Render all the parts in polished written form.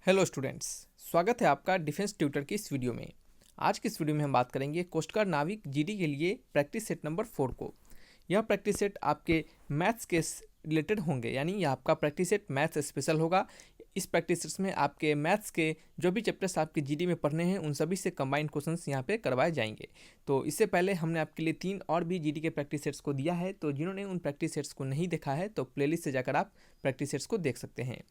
Hello students, स्वागत है आपका डिफेंस ट्यूटर की इस वीडियो में। आज की इस वीडियो में हम बात करेंगे कोस्ट गार्ड नाविक जीडी के लिए प्रैक्टिस सेट नंबर 4 को। यह प्रैक्टिस सेट आपके मैथ्स के रिलेटेड होंगे, यानी यह आपका प्रैक्टिस सेट मैथ्स स्पेशल होगा। इस प्रैक्टिस सेट्स में आपके मैथ्स के जो भी चैप्टर्स आपके जीडी में पढ़ने हैं उन सभी से कंबाइंड क्वेश्चंस यहाँ पे करवाए जाएंगे। तो इससे पहले हमने आपके लिए 3 और भी जीडी के प्रैक्टिस सेट्स को दिया है, तो जिन्होंने उन प्रैक्टिस सेट्स को नहीं देखा है तो प्लेलिस्ट से जाकर आप प्रैक्टिस सेट्स को देख सकते हैं।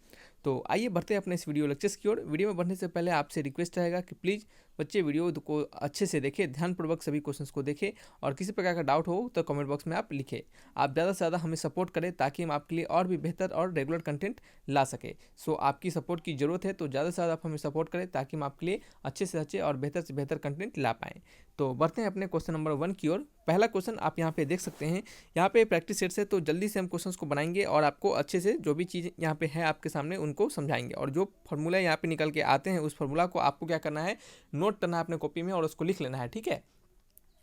तो आइए बढ़ते हैं अपने इस वीडियो लेक्चर्स की ओर। वीडियो में बढ़ने से पहले आपसे रिक्वेस्ट रहेगा कि प्लीज़ बच्चे वीडियो को अच्छे से देखें, ध्यानपूर्वक सभी क्वेश्चंस को देखें और किसी प्रकार का डाउट हो तो कमेंट बॉक्स में आप लिखें। आप ज़्यादा से ज़्यादा हमें सपोर्ट करें ताकि हम आपके लिए और भी बेहतर और रेगुलर कंटेंट ला सके। सो आपकी सपोर्ट की ज़रूरत है, तो ज़्यादा से ज़्यादा आप हमें सपोर्ट करें ताकि हम आपके लिए अच्छे से अच्छे और बेहतर से बेहतर कंटेंट ला पाएँ। तो बढ़ते हैं अपने क्वेश्चन नंबर 1 की ओर। पहला क्वेश्चन आप यहाँ पे देख सकते हैं, यहाँ पे प्रैक्टिस सेट से, तो जल्दी से हम क्वेश्चंस को बनाएंगे और आपको अच्छे से जो भी चीज़ यहाँ पे है आपके सामने उनको समझाएंगे। और जो फार्मूला यहाँ पे निकल के आते हैं उस फार्मूला को आपको क्या करना है, नोट करना है अपने कॉपी में और उसको लिख लेना है, ठीक है।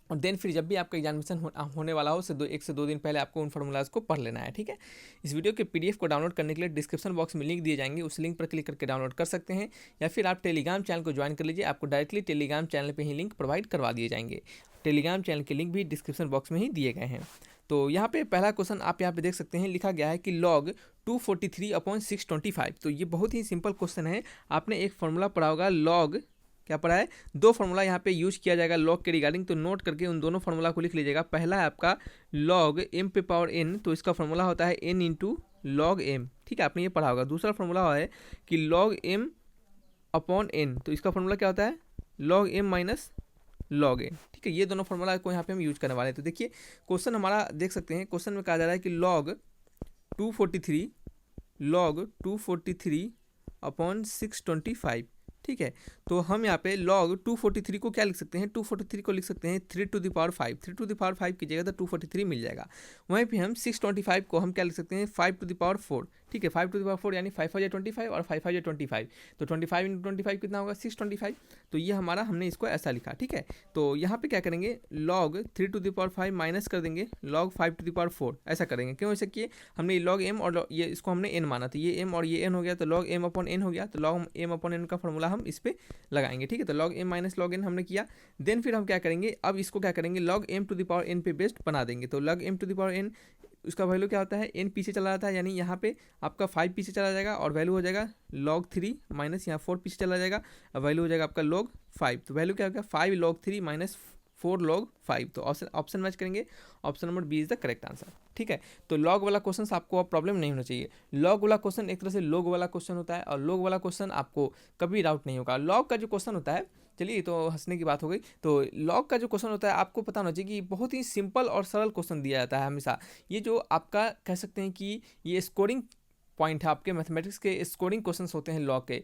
और देन फिर जब भी आपका एग्जामिनेशन होने वाला हो, 1 से 2 दिन पहले आपको उन फार्मूलाज को पढ़ लेना है, ठीक है। इस वीडियो के पीडीएफ को डाउनलोड करने के लिए डिस्क्रिप्शन बॉक्स में लिंक दिए जाएंगे, उस लिंक पर क्लिक करके डाउनलोड कर सकते हैं, या फिर आप टेलीग्राम चैनल को ज्वाइन कर लीजिए। आपको डायरेक्टली टेलीग्राम चैनल पर ही लिंक प्रोवाइड करवा दिए जाएंगे। टेलीग्राम चैनल के लिंक भी डिस्क्रिप्शन बॉक्स में ही दिए गए हैं। तो यहाँ पे पहला क्वेश्चन आप यहाँ पे देख सकते हैं, लिखा गया है कि लॉग 243/625। तो ये बहुत ही सिंपल क्वेश्चन है। आपने एक फार्मूला पढ़ा होगा, लॉग क्या पढ़ा है, 2 फार्मूला यहाँ पे यूज किया जाएगा लॉग के रिगार्डिंग, तो नोट करके उन दोनों फार्मूला को लिख लीजिएगा। पहला है आपका लॉग m पे पावर n, तो इसका फार्मूला होता है n इंटू लॉग m, ठीक है, आपने ये पढ़ा होगा। दूसरा फार्मूला है कि लॉग m अपॉन n, तो इसका फार्मूला क्या होता है, log m minus log n, ठीक है। ये दोनों फार्मूला को यहाँ पे हम यूज करने वाले हैं। तो देखिए क्वेश्चन हमारा देख सकते हैं, क्वेश्चन में कहा जा रहा है कि लॉग 243 अपॉन 625, ठीक है। तो हम यहाँ पे log 243 को क्या लिख सकते हैं, 243 को लिख सकते हैं 3 to the power 5। 3 to the power 5 की जगह तो 243 मिल जाएगा। वहीं पे हम 625 को हम क्या लिख सकते हैं, 5 टू द पावर 4, ठीक है। 5 टू द पावर 4 यानी 5×25 और 5×25, तो 25 × 25 कितना होगा, 625। तो ये हमारा, हमने इसको ऐसा लिखा, ठीक है। तो यहाँ पे क्या करेंगे, log 3 to the power 5 minus कर देंगे log 5 टू द पावर 4, ऐसा करेंगे। क्यों ऐसा किए, हमने log m और ये इसको हमने n माना, तो ये m और ये n हो गया, तो log m अपॉन n हो गया। तो log m अपॉन n का फॉर्मूला हम इस पे लगाएंगे, ठीक है। तो log m minus log n हमने किया। देन फिर हम क्या करेंगे, अब इसको क्या करेंगे, log m to the power n पे बेस्ड बना देंगे। तो log m to the power n, उसका वैल्यू क्या होता है, n पीछे चला जाता है, यानी यहाँ पे आपका 5 पीछे चला जाएगा और वैल्यू हो जाएगा log 3 माइनस यहाँ 4 पीछे चला जाएगा, और वैल्यू हो जाएगा आपका log 5। तो वैल्यू क्या होगा, 5 log 3 माइनस 4 log 5। तो ऑप्शन मैच करेंगे, option number B is the correct answer, ठीक है। तो लॉग वाला क्वेश्चन आपको अब प्रॉब्लम नहीं होना चाहिए। लॉग वाला क्वेश्चन एक तरह से लोग वाला क्वेश्चन होता है, और लोग वाला क्वेश्चन आपको कभी डाउट नहीं होगा। लॉग का जो क्वेश्चन होता है, चलिए तो हंसने की बात हो गई, तो लॉग का जो क्वेश्चन होता है आपको पता होना चाहिए कि बहुत ही सिंपल और सरल क्वेश्चन दिया जाता है हमेशा। ये जो आपका कह सकते हैं कि ये स्कोरिंग पॉइंट है, आपके मैथमेटिक्स के स्कोरिंग क्वेश्चंस होते हैं लॉग के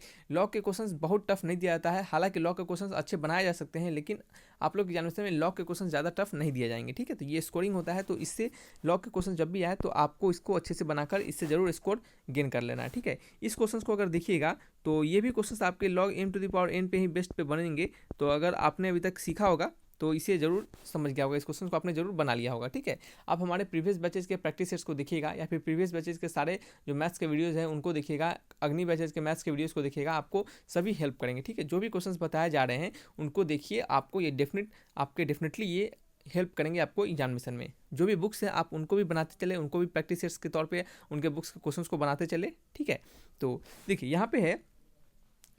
क्वेश्चंस बहुत टफ नहीं दिया जाता है। हालांकि लॉग के क्वेश्चंस अच्छे बनाए जा सकते हैं, लेकिन आप लोग एग्जामिनेशन में लॉग के क्वेश्चन ज़्यादा टफ नहीं दिए जाएंगे, ठीक है। तो ये स्कोरिंग होता है, तो इससे लॉग के क्वेश्चन जब भी आए तो आपको इसको अच्छे से बनाकर इससे जरूर स्कोर गेन कर लेना है, ठीक है। इस क्वेश्चन को अगर देखिएगा तो ये भी क्वेश्चन आपके log m to the power n पे ही बेस्ट पे बनेंगे। तो अगर आपने अभी तक सीखा होगा तो इसे जरूर समझ गया होगा, इस क्वेश्चन को आपने जरूर बना लिया होगा, ठीक है। आप हमारे प्रीवियस बैचेज के प्रैक्टिस सेट्स को देखिएगा, या फिर प्रीवियस बैचेज के सारे जो मैथ्स के वीडियोस हैं उनको देखिएगा, अग्नि बैचेज के मैथ्स के वीडियोस को देखिएगा, आपको सभी हेल्प करेंगे, ठीक है। जो भी क्वेश्चंस बताए जा रहे हैं उनको देखिए, आपको ये डेफिनेटली ये हेल्प करेंगे आपको एग्जामिनेशन में। जो भी बुक्स हैं आप उनको भी बनाते चले, उनको भी प्रैक्टिस सेट्स के तौर पे उनके बुक्स के क्वेश्चंस को बनाते चले, ठीक है। तो देखिए यहाँ पे है,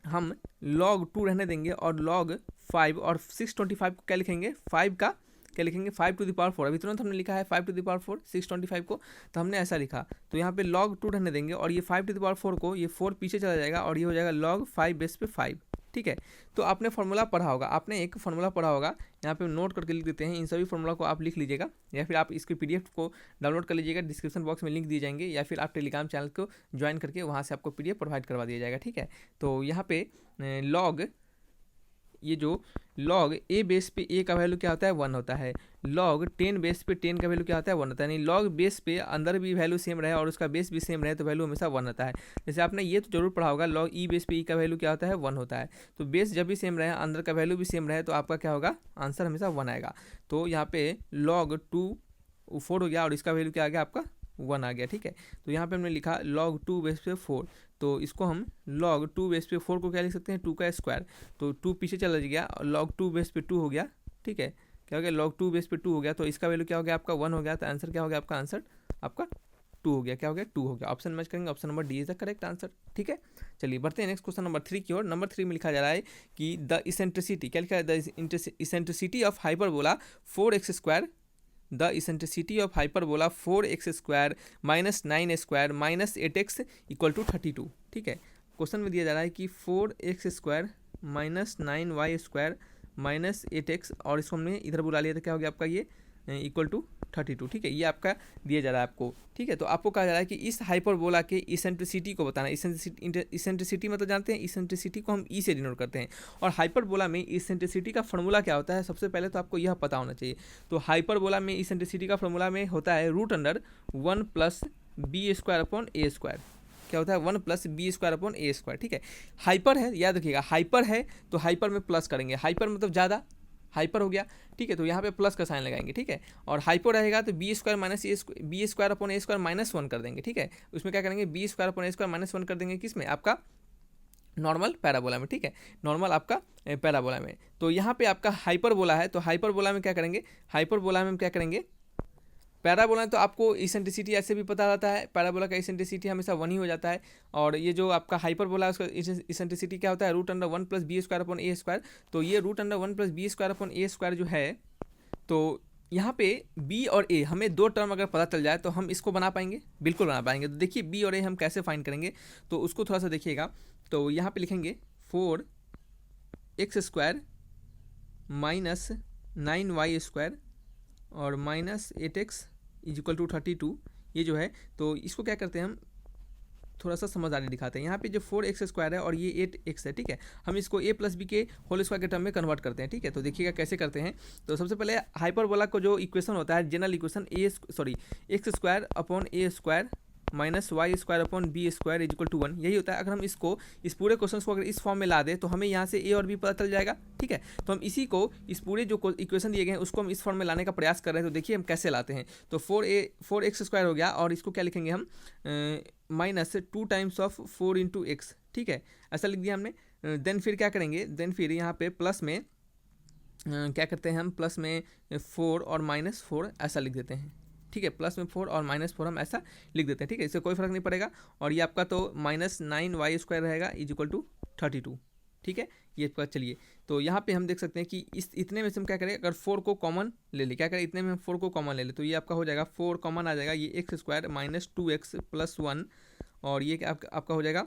हम log 2 रहने देंगे और log 5 और 625 को क्या लिखेंगे, 5 का क्या लिखेंगे, 5 टू द पावर 4। अभी तुरंत हमने लिखा है 5 टू द पावर 4 625 को, तो हमने ऐसा लिखा। तो यहाँ पे log 2 रहने देंगे और ये 5 टू द पावर 4 को, ये 4 पीछे चला जाएगा और ये हो जाएगा log 5 बेस पे 5, ठीक है। तो आपने फार्मूला पढ़ा होगा, आपने एक फार्मूला पढ़ा होगा, यहाँ पे नोट करके लिख देते हैं। इन सभी फार्मूला को आप लिख लीजिएगा, या फिर आप इसके पीडीएफ को डाउनलोड कर लीजिएगा, डिस्क्रिप्शन बॉक्स में लिंक दिए जाएंगे, या फिर आप टेलीग्राम चैनल को ज्वाइन करके वहाँ से आपको पीडीएफ प्रोवाइड करवा दिया जाएगा, ठीक है। तो यहाँ पे लॉग, ये जो log a बेस पे a का वैल्यू क्या होता है, 1 होता है। log 10 बेस पे 10 का वैल्यू क्या होता है, 1 होता है। यानी log बेस पे अंदर भी वैल्यू सेम रहे और उसका बेस भी सेम रहे तो वैल्यू हमेशा 1 होता है। जैसे आपने ये तो जरूर पढ़ा होगा, log e बेस पे e का वैल्यू क्या होता है, 1 होता है। तो बेस जब भी सेम रहे, अंदर का वैल्यू भी सेम रहे, तो आपका क्या होगा, आंसर हमेशा 1 आएगा। तो यहाँ पे log 2 4 हो गया और इसका वैल्यू क्या आ गया, आपका 1 आ गया, ठीक है। तो यहाँ पे हमने लिखा log 2 बेस पे 4, तो इसको हम log 2 बेस पे 4 को क्या लिख सकते हैं 2 का स्क्वायर, तो 2 पीछे चला गया और log 2 बेस पे 2 हो गया, ठीक है, क्या हो गया log 2 बेस पे 2 हो गया, तो इसका वैल्यू क्या हो गया आपका 1 हो गया, तो आंसर क्या हो गया आपका, आंसर आपका 2 हो गया, क्या हो गया 2 हो गया। ऑप्शन मैच करेंगे, option number D is the correct answer, ठीक है। चलिए बढ़ते हैं नेक्स्ट क्वेश्चन नंबर 3 की ओर। नंबर 3 में लिखा जा रहा है कि द इसेंट्रिसिटी, क्या लिखा है, the eccentricity of hyperbola 4x² the eccentricity of hyperbola 4x² minus 9 minus 8x equal to 32, ठीक है। क्वेश्चन में दिया जा रहा है कि 4x² minus 9y² minus 8x, और इसको हमने इधर बुला लिया था, क्या हो गया आपका ये इक्वल टू 32, ठीक है, ये आपका दिया जा रहा है आपको, ठीक है। तो आपको कहा जा रहा है कि इस हाइपरबोला के इसेंट्रिसिटी को बताना। इसेंट्रिसिटी मतलब जानते हैं, इसेंट्रिसिटी को हम ई से डिनोट करते हैं, और हाइपरबोला में इसेंट्रिसिटी का फॉर्मूला क्या होता है, सबसे पहले तो आपको यह पता होना चाहिए। तो हाइपरबोला में इसेंट्रिसिटी का फॉर्मूला में होता है √1 प्लस b² अपॉन a², क्या होता है 1 प्लस b² अपॉन a², ठीक है। हाइपर है, याद रखिएगा, हाइपर है तो हाइपर में प्लस करेंगे, हाइपर मतलब ज़्यादा, हाइपर हो गया, ठीक है, तो यहाँ पे प्लस का साइन लगाएंगे, ठीक है। और हाइपर रहेगा तो b² minus b² upon a² minus 1 कर देंगे, ठीक है। उसमें क्या करेंगे b² अपॉन a² माइनस 1 कर देंगे, किस में, आपका नॉर्मल पैराबोला में, ठीक है, नॉर्मल आपका पैराबोला में। तो यहाँ पे आपका हाइपरबोला है, तो हाइपरबोला में क्या करेंगे, हाइपरबोला में हम क्या करेंगे, पैराबोला तो आपको इसेंट्रिसिटी ऐसे भी पता रहता है, पैराबोला का इसेंट्रिसिटी हमेशा 1 ही हो जाता है, और ये जो आपका हाइपरबोला है उसका इसेंट्रिसिटी क्या होता है √1 प्लस b² अपॉन a², तो ये √1 प्लस b² अपॉन a² जो है, तो यहाँ पे b और a हमें दो टर्म अगर पता चल जाए तो हम इसको बना पाएंगे, बिल्कुल बना पाएंगे। तो देखिए b और a हम कैसे फाइंड करेंगे, तो उसको थोड़ा सा देखिएगा। तो यहाँ पे लिखेंगे 4x² माइनस 9y² और minus 8x is equal to 32, ये जो है, तो इसको क्या करते हैं हम थोड़ा सा समझदारी दिखाते हैं। यहाँ पे जो 4x² है और ये 8x है, ठीक है, हम इसको a प्लस बी के होल स्क्वायर के टर्म में कन्वर्ट करते हैं, ठीक है। तो देखिएगा कैसे करते हैं। तो सबसे पहले हाइपरबोला को जो इक्वेशन होता है, general equation x² upon a² minus y² upon b² is equal to 1, यही होता है। अगर हम इसको इस पूरे क्वेश्चन को अगर इस फॉर्म में ला दें तो हमें यहाँ से a और b पता चल जाएगा, ठीक है। तो हम इसी को, इस पूरे जो इक्वेशन दिए गए हैं उसको हम इस फॉर्म में लाने का प्रयास कर रहे हैं। तो देखिए हम कैसे लाते हैं। तो 4x² हो गया, और इसको क्या लिखेंगे हम minus 2 times of 4 into x, ठीक है, ऐसा लिख दिया हमने। देन फिर क्या करेंगे, देन फिर यहाँ पे प्लस में क्या करते हैं हम, प्लस में 4 और माइनस 4 ऐसा लिख देते हैं, ठीक है, प्लस में 4 और माइनस 4 हम ऐसा लिख देते हैं, ठीक है, इससे कोई फर्क नहीं पड़ेगा। और ये आपका तो माइनस 9y² रहेगा इज इक्वल टू 32, ठीक है, ये आपका। चलिए तो यहाँ पे हम देख सकते हैं कि इस इतने में से हम क्या करें, अगर 4 को कॉमन ले ले, क्या करें, इतने में हम 4 को कॉमन ले ले, तो ये आपका हो जाएगा 4 कॉमन आ जाएगा, ये x² माइनस 2x प्लस 1, और ये आपका हो जाएगा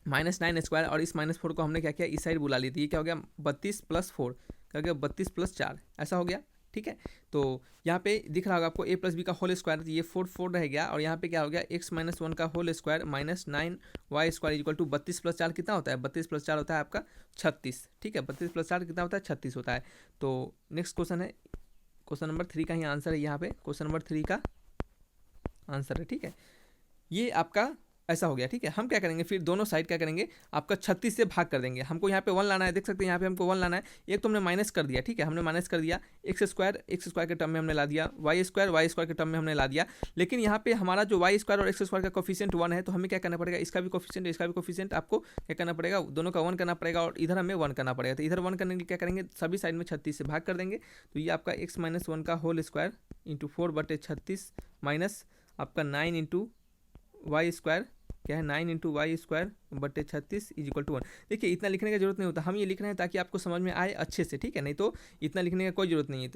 माइनस 9² और इस माइनस 4 को हमने क्या किया, इस साइड बुला ली थी, ये क्या हो गया 32 प्लस 4, क्या हो गया 32 प्लस 4, ऐसा हो गया, ठीक है। तो यहाँ पे दिख रहा होगा आपको a प्लस बी का होल स्क्वायर, ये 4 रह गया, और यहाँ पे क्या हो गया x माइनस 1 का whole square minus 9y² equal to 32 plus 4 कितना होता है, 32 प्लस 4 होता है आपका 36, ठीक है, 32 प्लस 4 कितना होता है 36 होता है। तो नेक्स्ट क्वेश्चन है, क्वेश्चन नंबर 3 का ही आंसर है, यहाँ पे क्वेश्चन नंबर 3 का आंसर है, ठीक है, ये आपका ऐसा हो गया, ठीक है। हम क्या करेंगे फिर, दोनों साइड क्या करेंगे, आपका 36 से भाग कर देंगे। हमको यहाँ पे 1 लाना है, देख सकते हैं यहाँ पे हमको 1 लाना है, एक तो हमने माइनस कर दिया, ठीक है, हमने माइनस कर दिया, x² के टर्म में हमने ला दिया, y² के टर्म में हमने ला दिया। लेकिन यहाँ पे हमारा जो y² और x² का कोफिशिएंट 1 है, तो हमें क्या करना पड़ेगा, इसका भी कोफिशिएंट इसका भी कोफिशिएंट आपको क्या करना पड़ेगा, दोनों का 1 करना पड़ेगा, और इधर हमें 1 करना पड़ेगा। तो इधर 1 करने के लिए क्या करेंगे, सभी साइड में 36 से भाग कर देंगे, तो ये आपका x माइनस 1 का होल स्क्वायर इंटू 4/36 माइनस आपका 9 इंटू y² क्या है 9 इंटू y² बटे 36 इज इक्वल टू 1। देखिए इतना लिखने की जरूरत नहीं होता, हम ये लिख रहे हैं ताकि आपको समझ में आए अच्छे से, ठीक है, नहीं तो इतना लिखने की कोई जरूरत नहीं है,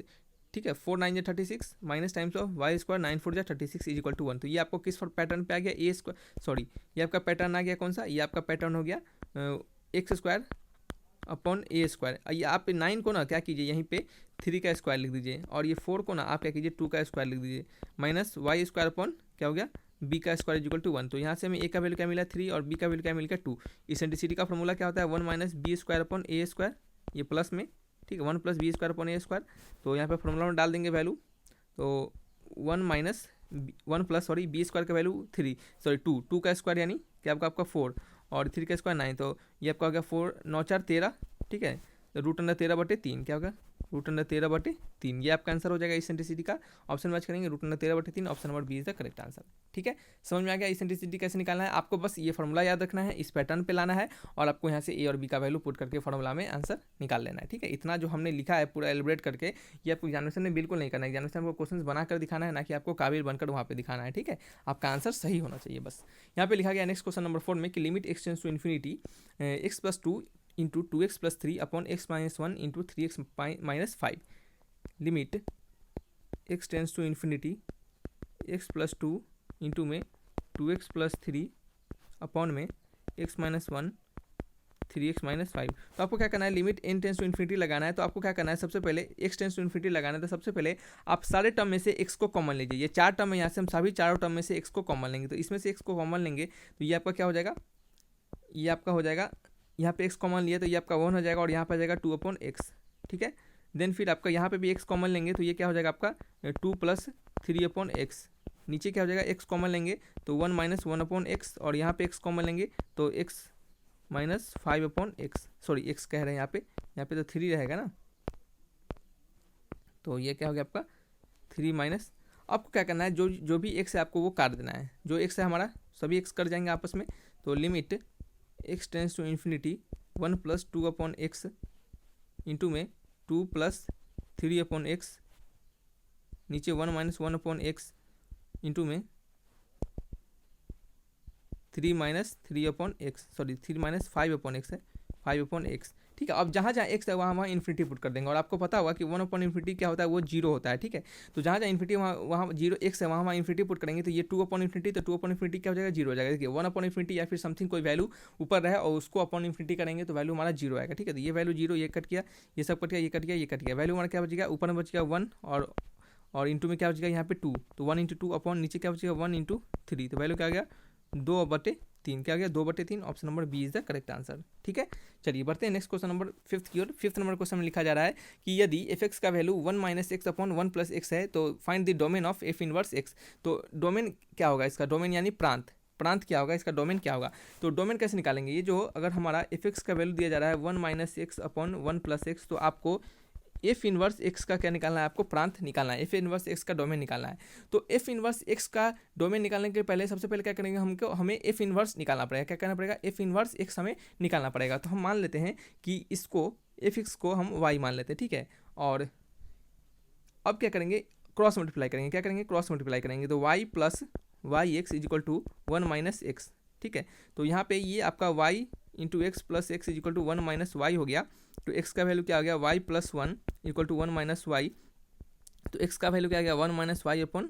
ठीक है। 4 9 36 minus times of y² 9 4 36 is equal to 1। तो ये आपको किस पैटर्न पे आ गया, ये आपका पैटर्न आ गया कौन सा, ये आपका पैटर्न हो गया x² अपॉन a²। ये आप 9 को ना क्या कीजिए, यहीं पे 3 का स्क्वायर लिख दीजिए, और ये 4 को ना आप क्या कीजिए 2 का स्क्वायर लिख दीजिए, माइनस y² अपॉन क्या हो गया b का स्क्वायर इज इक्वल टू 1। तो यहाँ से हमें a का वैल्यू क्या मिला 3 और b का वैल्यू क्या मिल गया 2। इसेंट्रिसिटी का फॉर्मूला क्या होता है 1 माइनस b² अपॉन a², ये प्लस में, ठीक है, 1 प्लस b² अपॉन a²। तो यहाँ पे फॉर्मूला में डाल देंगे वैल्यू, तो 1 प्लस b² का वैल्यू 2 का स्क्वायर यानी क्या आपका 4 और 3 का स्क्वायर 9, तो ये आपका हो गया 4 9 4 13, ठीक है, तो √13/3 क्या होगा √13/3 ये आपका आंसर हो जाएगा इसेंट्रिसिटी का। ऑप्शन मैच करेंगे √13/3, option number B is the correct answer. ठीक है, समझ में आ गया इसेंट्रिसिटी कैसे निकालना है। आपको बस ये फॉर्मूला याद रखना है, इस पैटर्न पे लाना है और आपको यहाँ से ए और बी का वैल्यू पुट करके फॉर्मूला में आंसर निकाल लेना है। ठीक है, इतना जो हमने लिखा है पूरा एलिब्रेट करके, ये आपको एग्जामिनेशन में बिल्कुल नहीं करना है। एग्जामिनेशन को क्वेश्चन बनाकर दिखाना है, ना कि आपको काबिल बनकर वहाँ पे दिखाना है। ठीक है, आपका आंसर सही होना चाहिए बस। यहाँ पे लिखा गया नेक्स्ट क्वेश्चन नंबर 4 में कि limit x tends to infinity x+2 into 2x+3 upon x-1 into 3x-5 limit x tends to infinity x+2 into में 2x+3 अपॉन में x-1 3x-5। तो आपको क्या करना है, limit n tends to infinity लगाना है। तो आपको क्या करना है, सबसे पहले x टेंस टू इन्फिनिटी लगाना है। तो सबसे पहले आप सारे टर्म में से x को कॉमन लीजिए। ये 4 टर्म है, यहाँ से हम सभी चारों टर्म में से x को कॉमन लेंगे। तो इसमें से x को कॉमन लेंगे तो ये आपका क्या हो जाएगा, ये आपका हो जाएगा, यहाँ पे x कॉमन लिया तो ये आपका 1 हो जाएगा और यहाँ पर आ जाएगा 2/x। ठीक है, देन फिर आपका यहाँ पे भी x कॉमन लेंगे तो ये क्या हो जाएगा आपका 2 + 3/x। नीचे क्या हो जाएगा, x कॉमन लेंगे तो 1 - 1/x और यहाँ पे x कॉमन लेंगे तो x - 5/x। सॉरी x कह रहे हैं यहाँ पे तो 3 रहेगा ना, तो ये क्या हो गया आपका 3 आपको क्या करना है, जो भी x है आपको वो काट देना है। जो x है हमारा सभी x कट जाएंगे आपस में। तो limit x tends to infinity 1 + 2/x into में 2 + 3/x नीचे 1 - 1/x इंटू में 3 - 3/x, सॉरी 3 - 5/x है, 5/x। ठीक है, अब जहाँ x है वहाँ इन्फिनिटी पुट कर देंगे। और आपको पता होगा कि 1/∞ क्या होता है, वो 0 होता है। ठीक है, तो जहाँ इन्फिनिटी वहाँ 0 x है वहाँ इन्फिनिटी पुट करेंगे तो ये 2/∞, तो 2/∞ क्या हो जाएगा, 0 हो जाएगा। देखिए 1/∞ या फिर समथिंग कोई वैल्यू ऊपर रहे और उसको /∞ करेंगे तो वैल्यू हमारा 0 आएगा। ठीक है, तो ये वैल्यू 0, ये कट गया, ये सब कट गया, ये कट गया, ये कट गया, वैल्यू हमारा क्या बचेगा, ऊपर में बच गया 1 और इंटू में क्या बचेगा यहाँ पे 2, तो 1 × 2 अपॉन नीचे क्या बचेगा 1 × 3, तो वैल्यू क्या आ गया 2/3, क्या गया 2/3। Option number B is the correct answer. ठीक है, चलिए बढ़ते हैं नेक्स्ट क्वेश्चन नंबर 5 की ओर। 5th नंबर क्वेश्चन में लिखा जा रहा है कि यदि f(x) का वैल्यू 1 - x अपॉन 1 + x है तो find the domain of f inverse x। तो डोमेन क्या होगा इसका, डोमेन यानी प्रांत क्या होगा, इसका डोमेन क्या होगा। तो डोमेन कैसे निकालेंगे, ये जो अगर हमारा f(x) का वैल्यू दिया जा रहा है 1 - x अपॉन 1 + x, तो आपको f इनवर्स x का क्या निकालना है, आपको प्रांत निकालना है, f इनवर्स x का डोमेन निकालना है। तो f इनवर्स x का डोमेन निकालने के पहले सबसे पहले क्या करेंगे, हमें f इनवर्स निकालना पड़ेगा। क्या करना पड़ेगा, f इनवर्स x हमें निकालना पड़ेगा। तो हम मान लेते हैं कि इसको fx को हम y मान लेते हैं। ठीक है, और अब क्या करेंगे, क्रॉस मल्टीप्लाई करेंगे। क्या करेंगे, क्रॉस मल्टीप्लाई करेंगे। तो y + yx = 1 - x। ठीक है, तो यहाँ पे ये आपका y × x + x = 1 - y हो गया। तो x का वैल्यू क्या आ गया, y + 1 = 1 - y। तो x का वैल्यू क्या आ गया 1 - y/1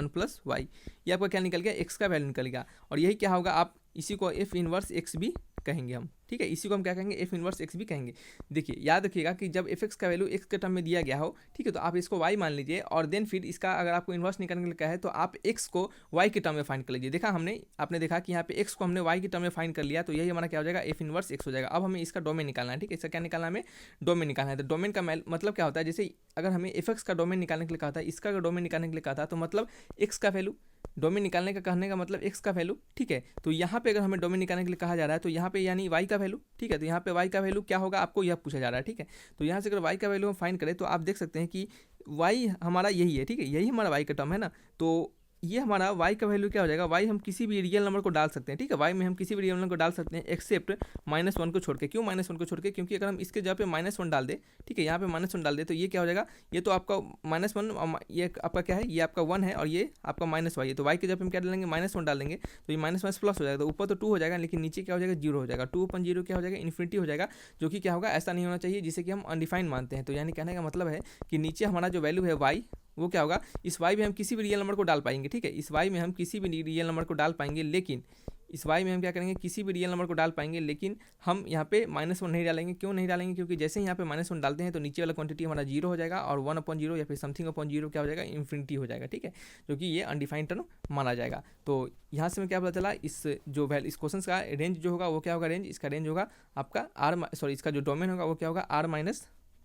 + y। ये आपका क्या निकल गया, x का वैल्यू निकल गया। और यही क्या होगा, आप इसी को f इनवर्स x भी कहेंगे हम। ठीक है, इसी को हम क्या कहेंगे, f इनवर्स x भी कहेंगे। देखिए याद रखिएगा कि जब f(x) का वैल्यू x के टर्म में दिया गया हो, ठीक है, तो आप इसको y मान लीजिए और देन फिर इसका अगर आपको इन्वर्स निकालने के लिए कहा है तो आप x को y के टर्म में फाइंड कर लीजिए। देखा आपने देखा कि यहाँ पे x को हमने y के टर्म में फाइंड कर लिया, तो यही हमारा क्या हो जाएगा, f इनवर्स x हो जाएगा। अब हमें इसका डोमेन निकालना है। ठीक है, इसका क्या निकालना है, हमें डोमेन निकालना है। तो डोमेन का मतलब क्या होता है, जैसे अगर हमें f(x) का डोमेन निकालने के लिए कहा था, इसका अगर डोमेन निकालने के लिए कहा था तो मतलब x का वैल्यू, डोमेन निकालने का कहने का मतलब x का वैल्यू। ठीक है, तो यहाँ पे अगर हमें डोमेन निकालने के लिए कहा जा रहा है तो यहाँ पे यानी y का वैल्यू। ठीक है, तो यहाँ पे y का वैल्यू क्या होगा आपको यह पूछा जा रहा है। ठीक है, तो यहाँ से अगर y का वैल्यू हम फाइंड करें तो आप देख सकते हैं कि y हमारा यही है। ठीक है, यही हमारा y का टर्म है ना, तो ये हमारा y का वैल्यू क्या हो जाएगा, y हम किसी भी रियल नंबर को डाल सकते हैं। ठीक है, y में हम किसी भी रियल नंबर को डाल सकते हैं एक्सेप्ट -1 को छोड़ के। क्यों -1 को छोड़ के, क्योंकि अगर हम इसके जगह पे -1 डाल दें, ठीक है, यहाँ पे -1 डाल दे तो ये क्या हो जाएगा, ये तो आपका -1, ये आपका क्या है, ये आपका 1 है और ये आपका -y है। तो y के जगह पे हम क्या डालेंगे, -1 डाल देंगे तो ये -1 प्लस हो जाएगा। तो ऊपर तो 2 हो जाएगा लेकिन नीचे क्या हो जाएगा, 0 हो जाएगा। 2/0 क्या हो जाएगा, इन्फिनिटी हो जाएगा, जो कि क्या होगा, ऐसा नहीं होना चाहिए जिसे कि हम अनडिफाइंड मानते हैं। तो यानी कहने का मतलब है कि नीचे हमारा जो वैल्यू है y, वो क्या होगा, इस y में हम किसी भी रियल नंबर को डाल पाएंगे। ठीक है, इस y में हम किसी भी रियल नंबर को डाल पाएंगे, लेकिन इस y में हम क्या करेंगे, किसी भी रियल नंबर को डाल पाएंगे, लेकिन हम यहाँ पे -1 नहीं डालेंगे। क्यों नहीं डालेंगे, क्योंकि जैसे ही यहाँ पे -1 डालते हैं तो नीचे वाला क्वांटिटी हमारा 0 हो जाएगा और 1/0 या फिर समथिंग/0 क्या हो जाएगा, इन्फिनिटी हो जाएगा। ठीक है, जो कि ये अनडिफाइंड टर्म माना जाएगा। तो यहाँ से हमें क्या पता चला, इस क्वेश्चन का रेंज जो होगा वो क्या होगा, इसका रेंज होगा आपका इसका जो डोमेन होगा वो क्या होगा, r -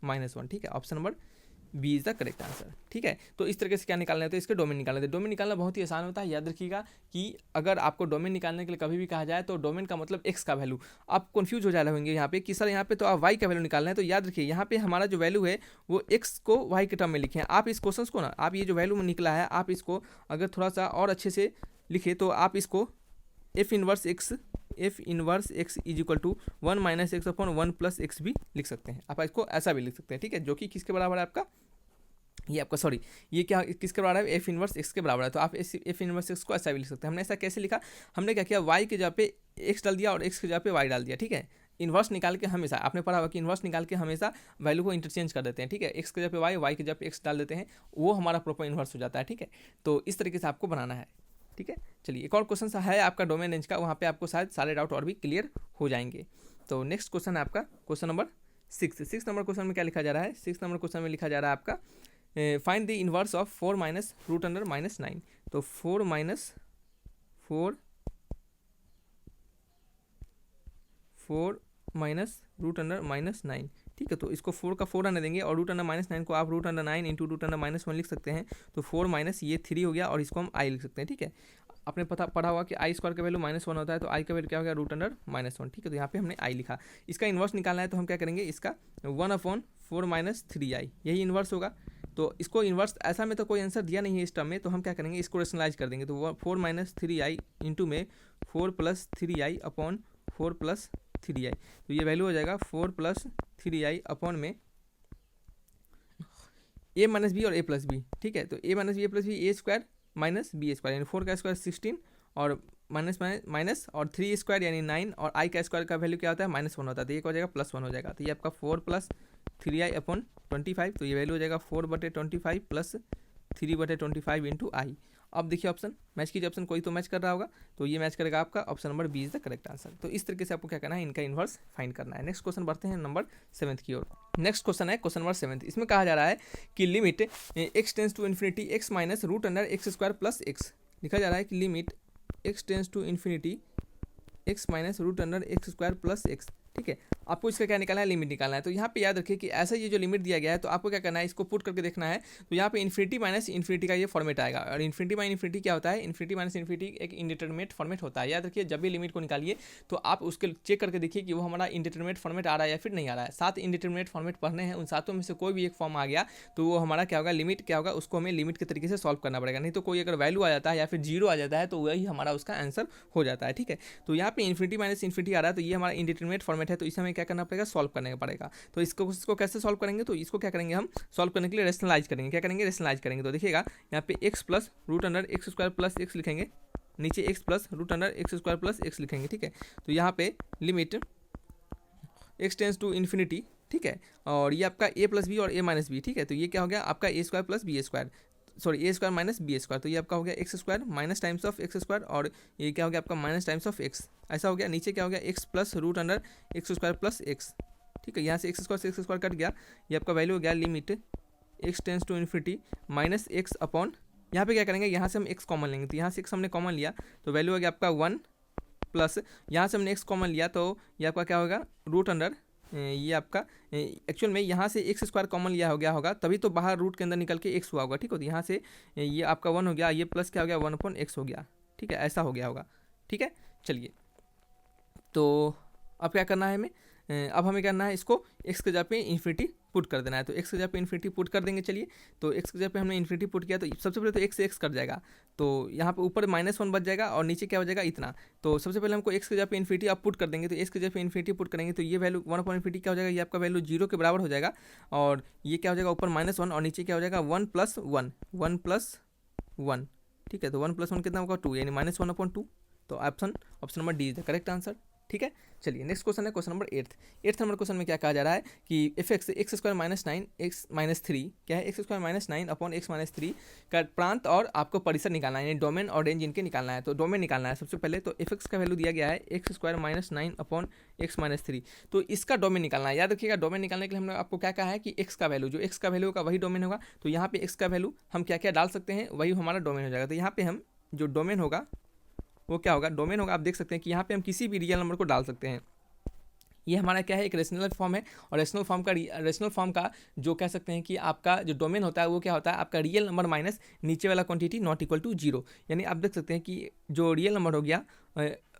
-1। ठीक है, option number B is the correct answer. ठीक है, तो इस तरीके से क्या निकालना है, तो इसके डोमेन निकालना है। डोमेन निकालना बहुत ही आसान होता है। याद रखिएगा कि अगर आपको डोमेन निकालने के लिए कभी भी कहा जाए तो डोमेन का मतलब एक्स का वैल्यू, आप कन्फ्यूज हो जा रहे होंगे यहाँ पे कि सर यहाँ पे तो आप वाई का वैल्यू निकालना है। तो याद रखिए यहाँ पे हमारा जो वैल्यू है वो एक्स को वाई के टर्म में लिखे हैं। आप इस क्वेश्चन को ना, आप ये जो वैल्यू निकला है आप इसको अगर थोड़ा सा और अच्छे से लिखे तो आप इसको F inverse x is equal to 1 minus x upon 1 plus x भी लिख सकते हैं। आप इसको ऐसा भी लिख सकते हैं। ठीक है, जो कि किसके बराबर है आपका, ये आपका सॉरी ये क्या किसके बराबर है, एफ इनवर्स एक्स के बराबर है। तो आप एफ इनवर्स एक्स को ऐसा भी लिख सकते हैं। हमने ऐसा कैसे लिखा, हमने क्या किया, वाई के जगह पे एक्स डाल दिया और एक्स के जगह पे वाई डाल दिया। ठीक है, इन्वर्स निकाल के हमेशा, आपने पढ़ा होगा कि इन्वर्स निकाल के हमेशा वैल्यू को इंटरचेंज कर देते हैं। ठीक है, एक्स के जगह पे वाई के जगह पे एक्स डाल देते हैं, वो हमारा प्रॉपर इन्वर्स हो जाता है। ठीक है, तो इस तरीके से आपको बनाना है। ठीक है, चलिए एक और क्वेश्चन है आपका डोमेन रेंज का, वहाँ पे आपको शायद सारे डाउट और भी क्लियर हो जाएंगे। तो नेक्स्ट क्वेश्चन है आपका क्वेश्चन नंबर 6 नंबर क्वेश्चन में क्या लिखा जा रहा है, 6 नंबर क्वेश्चन में लिखा जा रहा है आपका find the inverse of 4 minus root under minus 9। तो 4 माइनस रूट अंडर माइनस 9। ठीक है, तो इसको 4 का 4 आने देंगे और रूट अंडर माइनस 9 को आप root under 9 into root under minus 1 लिख सकते हैं। तो 4 माइनस ये 3 हो गया और इसको हम आई लिख सकते हैं। ठीक है, आपने पढ़ा हुआ कि आई स्क्वायर का वैल्यू -1 होता है, तो आई का वैल्यू क्या हो गया, रूट अंडर -1। ठीक है, तो यहाँ पे हमने आई लिखा। इसका इन्वर्स निकालना है तो हम क्या करेंगे, इसका 1/4 माइनस 3i यही इन्वर्स होगा। तो इसको इन्वर्स ऐसा में तो कोई आंसर दिया नहीं है इस टर्म में, तो हम क्या करेंगे, इसको रेशनलाइज कर देंगे। तो 4 माइनस 3i इंटू में 4 plus 3i upon 4 plus 3i, तो ये वैल्यू हो जाएगा 4 प्लस 3i अपॉन में a माइनस बी और a प्लस बी। ठीक है, तो a minus B a plus B A square minus B square यानी 4 का स्क्वायर 16 और माइनस और 3 स्क्वायर यानी 9 और i का स्क्वायर का वैल्यू क्या होता है, -1 होता है। तो ये क्या हो जाएगा, +1 हो जाएगा। तो ये आपका 4 प्लस 3i अपॉन 25, तो ये वैल्यू हो जाएगा 4/25 प्लस 3/25 इंटू आई। अब देखिए ऑप्शन मैच कीजिए, ऑप्शन कोई तो मैच कर रहा होगा, तो ये मैच करेगा आपका option number B is the correct answer. तो इस तरीके से आपको क्या करना है, इनका इन्वर्स फाइंड करना है। नेक्स्ट क्वेश्चन बढ़ते हैं नंबर 7 की ओर। नेक्स्ट क्वेश्चन है क्वेश्चन नंबर 7। इसमें कहा जा रहा है कि limit x tends to infinity x minus root under x square plus x. लिखा जा रहा है कि limit x tends to infinity x minus root under x square plus x. ठीक है, आपको इसका क्या निकालना है, लिमिट निकालना है। तो यहाँ पे याद रखिए कि ऐसा ये जो लिमिट दिया गया है तो आपको क्या करना है, इसको पुट करके देखना है। तो यहाँ पे इन्फिनिटी माइनस इन्फिनिटी का ये फॉर्मेट आएगा और इन्फिनिटी माइनस इन्फिनिटी क्या होता है, इन्फिनिटी माइनस इन्फिनिटी एक इंडिटरमिनेट फॉर्मेट होता है। याद रखिए जब भी लिमिट को निकालिए तो आप उसके चेक करके देखिए कि वो हमारा इंडिटरमिनेट फॉर्मेट आ रहा है या फिर नहीं आ रहा है। 7 इंडिटरमिनेट फॉर्मेट पढ़ने हैं, उन 7 में से कोई भी एक फॉर्म आ गया तो वो हमारा क्या होगा, लिमिट क्या होगा, उसको हमें लिमिट के तरीके से सॉल्व करना पड़ेगा। नहीं तो कोई अगर वैल्यू आ जाता है या फिर 0 आ जाता है तो वही हमारा उसका आंसर हो जाता है। ठीक है, तो यहाँ पे इन्फिनिटी माइनस इन्फिनिटी आ रहा है तो ये हमारा इंडिटरमिनेट फॉर्मेट है, तो इसे हमें क्या करना पड़ेगा, सॉल्व करने का पड़ेगा। तो इसको कैसे सॉल्व करेंगे, तो इसको क्या करेंगे, हम सॉल्व करने के लिए रेशनलाइज करेंगे। क्या करेंगे, रेशनलाइज करेंगे। तो देखिएगा यहाँ पे x plus root under x square plus x लिखेंगे, नीचे x plus root under x square plus x लिखेंगे। ठीक है, तो यहाँ पे limit x tends to infinity. ठीक है, और ये आपका a प्लस बी और a माइनस बी। ठीक है, तो ये क्या हो गया आपका a square plus B square, sorry A square minus B square. तो ये आपका हो गया x square minus times of x square और ये क्या हो गया आपका माइनस टाइम्स ऑफ एक्स, ऐसा हो गया। नीचे क्या हो गया, x plus root under x square plus x. ठीक है, यहाँ से एक्स स्क्वायर कट गया, ये आपका वैल्यू हो गया limit x tends to infinity minus x upon, यहाँ पे क्या करेंगे, यहाँ से हम एक्स कॉमन लेंगे। तो यहाँ से एक्स हमने कॉमन लिया तो वैल्यू हो गया आपका 1 प्लस, यहाँ से हमने एक्स कॉमन लिया तो ये आपका क्या होगा, रूट अंडर, ये आपका एक्चुअल में यहाँ से एक्स स्क्वायर कॉमन लिया हो गया होगा तभी तो बाहर रूट के अंदर निकल के एक्स हुआ होगा। ठीक है, तो यहाँ से ये आपका 1 हो गया, ये प्लस क्या हो गया 1/x हो गया। ठीक है, ऐसा हो गया होगा। ठीक है, चलिए तो अब क्या करना है हमें, अब हमें करना है इसको x के जगह पे इन्फिनिटी पुट कर देना है। तो x के जगह पे इन्फिनिटी पुट कर देंगे। चलिए, तो x के जगह पे हमने इन्फिनिटी पुट किया तो सबसे पहले तो x से x कट जाएगा, तो यहाँ पे ऊपर -1 बच जाएगा और नीचे क्या हो जाएगा, इतना। तो सबसे पहले हमको x के जगह पे इन्फिनिटी आप पुट कर देंगे। तो x के जगह पे इन्फिनिटी पुट करेंगे तो ये वैल्यू 1/इन्फिनिटी क्या हो जाएगा, ये आपका वैल्यू 0 के बराबर हो जाएगा और ये क्या हो जाएगा ऊपर -1 और नीचे क्या हो जाएगा 1 + 1 + 1। ठीक है, तो 1 + 1 कितना होगा 2 यानी -1/2। तो option number D is the correct answer. ठीक है, चलिए नेक्स्ट क्वेश्चन है क्वेश्चन नंबर 8 नंबर क्वेश्चन में क्या कहा जा रहा है कि F x square minus 9 x minus 3 क्या है, x square minus 9 upon x minus 3 का प्रांत और आपको परिसर निकालना है, यानी डोमेन और रेंज इनके निकालना है। तो डोमेन निकालना है सबसे पहले। तो एफ का वैल्यू दिया गया है x square minus 9 upon x minus 3, तो इसका डोमेन निकालना है। याद रखिएगा डोमेन निकालने के लिए हमने आपको क्या कहा है कि एक्स का वैल्यू, जो एक्स का वैल्यू होगा वही डोमेन होगा। तो यहाँ पे एक्स का वैल्यू हम क्या क्या डाल सकते हैं, वही हमारा डोमेन हो जाएगा। तो यहाँ पे हम जो डोमेन होगा वो क्या होगा, डोमेन होगा, आप देख सकते हैं कि यहाँ पे हम किसी भी रियल नंबर को डाल सकते हैं। ये हमारा क्या है, एक रेशनल फॉर्म है। और रेशनल फॉर्म का जो कह सकते हैं कि आपका जो डोमेन होता है वो क्या होता है, आपका रियल नंबर माइनस नीचे वाला quantity not equal to zero. यानी आप देख सकते हैं कि जो रियल नंबर हो गया,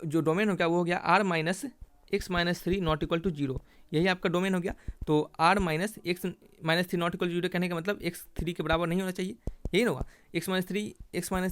जो डोमेन हो गया वो हो गया R minus x minus three not equal to zero, यही आपका डोमेन हो गया। तो R minus x minus three not equal to zero कहने का मतलब एक्स थ्री के बराबर नहीं होना चाहिए, यही ना होगा। X minus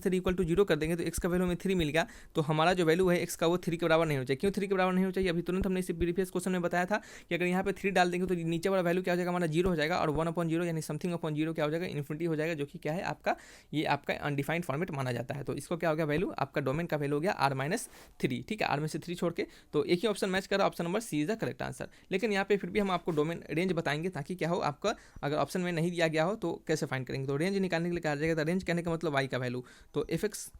three equal to zero कर देंगे तो एक्स का वैल्यू हमें थ्री मिल गया, तो हमारा जो वैल्यू है एक्स का वो थ्री के बराबर नहीं होना चाहिए। क्यों थ्री के बराबर नहीं होना चाहिए, अभी तुरंत हमने इस प्रीवियस क्वेश्चन में बताया था कि अगर यहाँ पे थ्री डाल देंगे तो नीचे वाला वैल्यू क्या हो जाएगा, हमारा जीरो हो जाएगा, और 1/0 यानी समथिंग अपॉन जीरो क्या हो जाएगा, इन्फिनिटी हो जाएगा, जो कि क्या है आपका, ये आपका अनडिफाइंड फॉर्मेट माना जाता है। तो इसको क्या हो गया वैल्यू, आपका डोमेन का वैल्यू हो गया आर माइनस थ्री, ठीक है, आर में से थ्री छोड़ के। तो एक ही ऑप्शन मैच कर रहा है, option number C is the correct answer. लेकिन यहाँ पे फिर भी हम आपको डोमेन रेंज बताएंगे ताकि क्या हो, आपका अगर ऑप्शन में नहीं दिया गया हो तो कैसे फाइंड करेंगे। तो रेंज निकालने के लिए कहा जाएगा, रेंज कहने का मतलब वाई का वैल्यू, तो एफ एक्स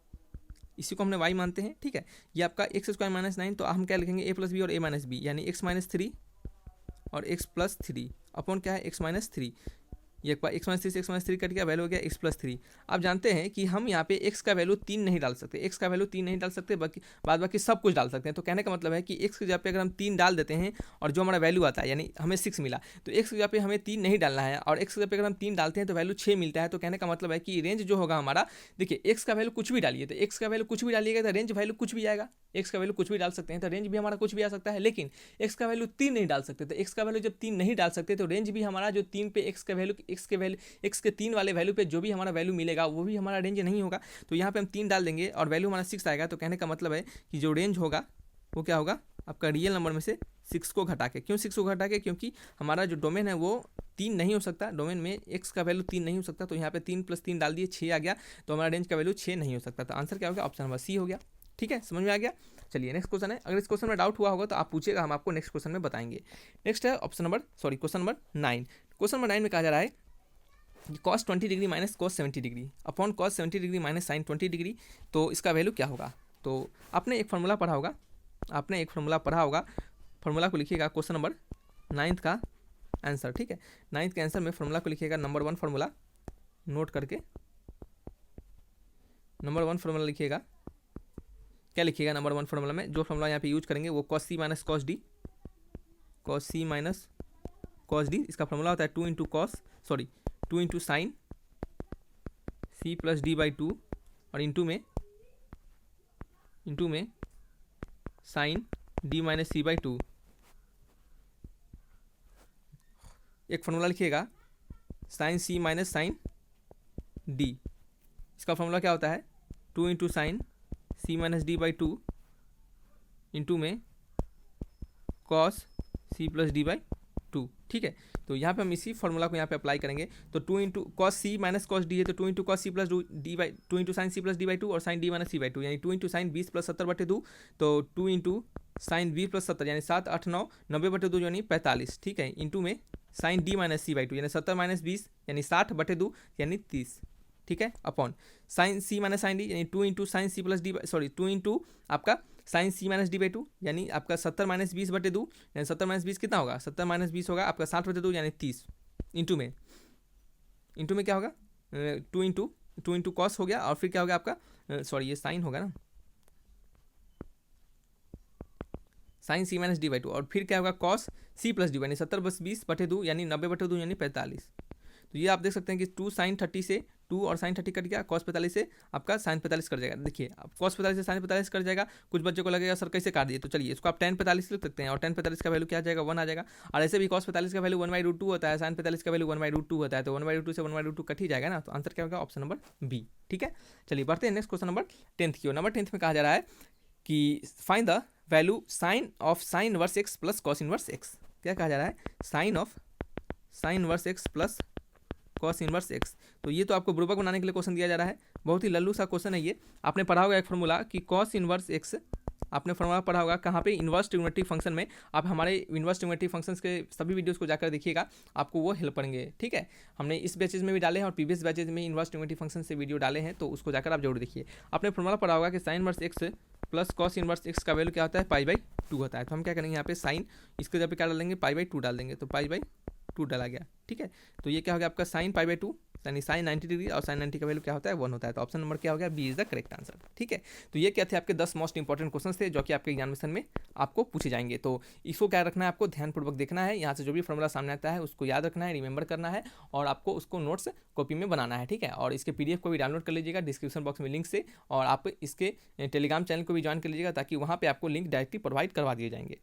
इसी को हमने वाई मानते हैं, ठीक है। ये आपका एक्स स्क्वायर माइनस 9, तो हम क्या लिखेंगे ए प्लस बी और ए माइनस बी, यानी एक्स माइनस थ्री और एक्स प्लस थ्री अपॉन क्या है एक्स माइनस थ्री। ये एक्स माइनस थ्री से एक्स माइनस थ्री कट गया, वैल्यू हो गया एक्स प्लस थ्री। आप जानते हैं कि हम यहाँ पे एक्स का वैल्यू तीन नहीं डाल सकते, एक्स का वैल्यू तीन नहीं डाल सकते, बाकी सब कुछ डाल सकते हैं। तो कहने का मतलब है कि एक्स की जगह पे अगर हम तीन डाल देते हैं और जो हमारा वैल्यू आता है यानी हमें 6 मिला, तो एक्स की जगह पे हमें तीन नहीं डालना है, और एक्स की जगह पे अगर हम तीन डालते हैं तो वैल्यू 6 मिलता है। तो कहने का मतलब है कि रेंज जो होगा हमारा, देखिए एक्स का वैल्यू कुछ भी डालिए, तो एक्स का वैल्यू कुछ भी डालिएगा तो रेंज वैल्यू कुछ भी आएगा। एक्स का वैल्यू कुछ भी डाल सकते हैं तो रेंज भी हमारा कुछ भी आ सकता है, लेकिन एक्स का वैल्यू तीन नहीं डाल सकते। तो एक्स का वैल्यू जब तीन नहीं डाल सकते तो रेंज भी हमारा जो तीन पे एक्स के तीन वाले वैल्यू पे जो भी हमारा वैल्यू मिलेगा वो भी हमारा रेंज नहीं होगा। तो यहाँ पे हम तीन डाल देंगे और वैल्यू हमारा 6 आएगा। तो कहने का मतलब है कि जो रेंज होगा वो क्या होगा, आपका रियल नंबर में से 6 को घटा के। क्यों 6 को घटा के, क्योंकि हमारा जो डोमेन है वो तीन नहीं हो सकता, डोमेन में एक्स का वैल्यू तीन नहीं हो सकता। तो यहाँ पे तीन प्लस तीन डाल दिए, 6 आ गया, तो हमारा रेंज का वैल्यू 6 नहीं हो सकता। तो आंसर क्या हो गया, ऑप्शन नंबर सी हो गया। ठीक है, समझ में आ गया। चलिए नेक्स्ट क्वेश्चन है, अगर इस क्वेश्चन में डाउट हुआ होगा तो आप पूछिएगा, हम आपको नेक्स्ट क्वेश्चन में बताएंगे। नेक्स्ट है क्वेश्चन नंबर 9। क्वेश्चन नंबर 9 में कहा जा रहा है cos 20 degree minus cos 70 degree upon cos 70 degree minus sine 20 degree, तो इसका वैल्यू क्या होगा। तो आपने एक फार्मूला पढ़ा होगा, फार्मूला को लिखिएगा, क्वेश्चन नंबर 9 का आंसर, ठीक है। 9 के आंसर में फार्मूला को लिखिएगा, नंबर 1 फार्मूला नोट करके, नंबर 1 फार्मूला लिखिएगा। क्या लिखिएगा नंबर 1 फार्मूला में, जो फार्मूला यहाँ पे यूज करेंगे वो cos c minus cos d, इसका फार्मूला होता है 2 into sine c plus D by 2 और इंटू में sine d minus C by 2। एक फार्मूला लिखिएगा sine c minus sine d, इसका फार्मूला क्या होता है 2 into sine c minus D by 2 into में cos c plus D by 2, ठीक है। तो यहाँ पे हम इसी फार्मूला को यहाँ पे अप्लाई करेंगे। तो 2 into cos C minus cos D है, तो 2 into cos C plus D by 2 into sine C plus D by 2 और sine D minus C by 2, यानी 2 इंटू साइन 20 प्लस 70/2, तो 2 इंटू साइन 20 प्लस 70 यानी 7 8 9 90/2 यानी 45, ठीक है। इंटू में sine D minus C by 2 यानी 70 माइनस 20 यानी 60/2 यानी 30, ठीक है, upon sine C minus sine D यानी 2 into sine C plus D 2 into आपका sine C minus D by 2 यानी आपका 70 माइनस 20/2 यानी 70 माइनस 20 कितना होगा, 70 माइनस 20 होगा आपका 60/2 यानी 30, इंटू में क्या होगा 2 इंटू कॉस हो गया, और फिर क्या हो गया आपका ये साइन होगा ना, sine C minus D by 2, और फिर क्या होगा कॉस सी प्लस डी यानी 70 + 20/2 यानी 90/2 यानी 45। तो ये आप देख सकते हैं कि 2 साइन 30 से 2 और साइन 30 कट गया, कॉस 45 से आपका साइन 45 कट जाएगा। देखिए अब कॉस 45 से साइन 45 कट जाएगा, कुछ बच्चों को लगेगा सर कैसे काट दिए, तो चलिए इसको आप tan 45 लिख सकते हैं, और tan 45 का वैल्यू क्या आ जाएगा 1 आ जाएगा। और ऐसे भी कॉस 45 का वैल्यू 1/√2 होता है, साइन 45 का वैल्यू 1/√2 होता है, तो 1/√2 से 1/√2 कट ही जाएगा ना। तो आंसर क्या होगा ऑप्शन नंबर बी, ठीक है। चलिए बढ़ते हैं नेक्स्ट क्वेश्चन नंबर 10 की ओर। नंबर 10 में कहा जा रहा है कि find the value sine of sine inverse x plus cos inverse x. क्या कहा जा रहा है, sine of sine inverse x plus cos inverse x. तो ये तो आपको बुर्बक बनाने के लिए क्वेश्चन दिया जा रहा है, बहुत ही लल्लू सा क्वेश्चन है ये। आपने पढ़ा होगा एक फार्मूला कि कॉस इनवर्स एक्स, आपने फार्मूला पढ़ा होगा कहाँ पे, इन्वर्स ट्रिग्नोमेट्रिक फंक्शन में। आप हमारे इन्वर्स ट्रिग्नोमेट्रिक फंक्शंस के सभी वीडियोस को जाकर देखिएगा, आपको वो हेल्प करेंगे, ठीक है। हमने इस बैचेज में भी डाले हैं और प्रीवियस बैचेज में इन्वर्स ट्रिग्नोमेट्रिक फंक्शन से वीडियो डाले हैं, तो उसको जाकर आप जरूर देखिए। आपने फार्मूला पढ़ा होगा कि sign inverse x plus cos inverse x का वैल्यू क्या होता है π/2 होता है। तो हम क्या करेंगे यहाँ पे साइन, इसके जगह पे क्या डालेंगे π/2 डाल देंगे, तो π/2 डाला गया, ठीक है। तो ये क्या हो गया आपका साइन π/2 यानी साइन 90 डिग्री और साइन 90 का वैल्यू क्या होता है 1 होता है। तो ऑप्शन नंबर क्या हो गया, B is the correct answer. ठीक है, तो ये क्या थे आपके 10 मोस्ट इंपॉर्टेंट क्वेश्चन थे जो कि आपके एग्जामिनेशन में आपको पूछे जाएंगे। तो इसको क्या रखना है, आपको ध्यानपूर्वक देखना है, यहाँ से जो भी फॉर्मूला सामने आता है उसको याद रखना है, रिमेंबर करना है और आपको उसको नोट्स कॉपी में बनाना है। ठीक है, और इसके PDF को भी डाउनलोड कर लीजिएगा डिस्क्रिप्शन बॉक्स में लिंक से, और आप इसके टेलीग्राम चैनल को भी ज्वाइन कर लीजिएगा ताकि वहाँ पे आपको लिंक डायरेक्टली प्रोवाइड करवा दिए जाएंगे।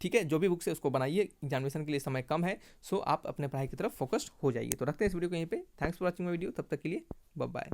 ठीक है, जो भी बुक्स है उसको बनाइए, एग्जामिनेशन के लिए समय कम है, सो आप अपने पढ़ाई की तरफ फोकस्ड हो जाइए। तो रखते हैं इस वीडियो को यहीं पे। Thanks for watching my video, तब तक के लिए बाय बाय।